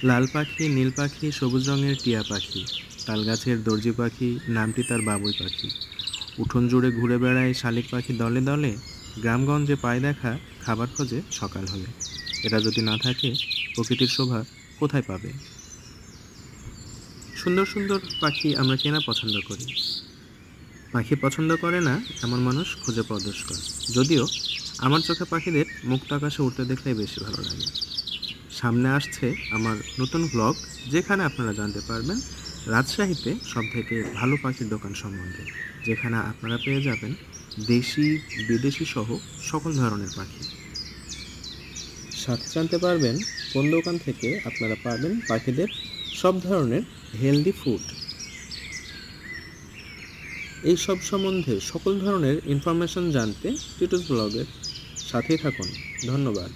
লাল পাখি, নীল পাখি, সবুজ রঙের টিয়া পাখি, তালগাছের দর্জি পাখি, নামটি তার বাবুই পাখি। উঠোন জুড়ে ঘুরে বেড়ায় শালিক পাখি দলে দলে, গ্রামগঞ্জে পায় দেখা খাবার খোঁজে সকাল হলে। এরা যদি না থাকে, প্রকৃতির শোভা কোথায় পাবে? সুন্দর সুন্দর পাখি আমরা কেনা পছন্দ করি, পাখি পছন্দ করে না এমন মানুষ খুঁজে পাওয়া দুষ্কর। যদিও আমার চোখে পাখিদের মুক্ত আকাশে উঠতে দেখলেই বেশি ভালো লাগে। সামনে আসছে আমার নতুন ব্লগ, যেখানে আপনারা জানতে পারবেন রাজশাহীতে সবথেকে ভালো পাখির দোকান সম্বন্ধে, যেখানে আপনারা পেয়ে যাবেন দেশি বিদেশি সহ সকল ধরনের পাখি। সাথে জানতে পারবেন কোন দোকান থেকে আপনারা পাবেন পাখিদের সব ধরনের হেলদি ফুড। এই সব সম্বন্ধে সকল ধরনের ইনফরমেশন জানতে টিটুস ব্লগের সাথেই থাকুন। ধন্যবাদ।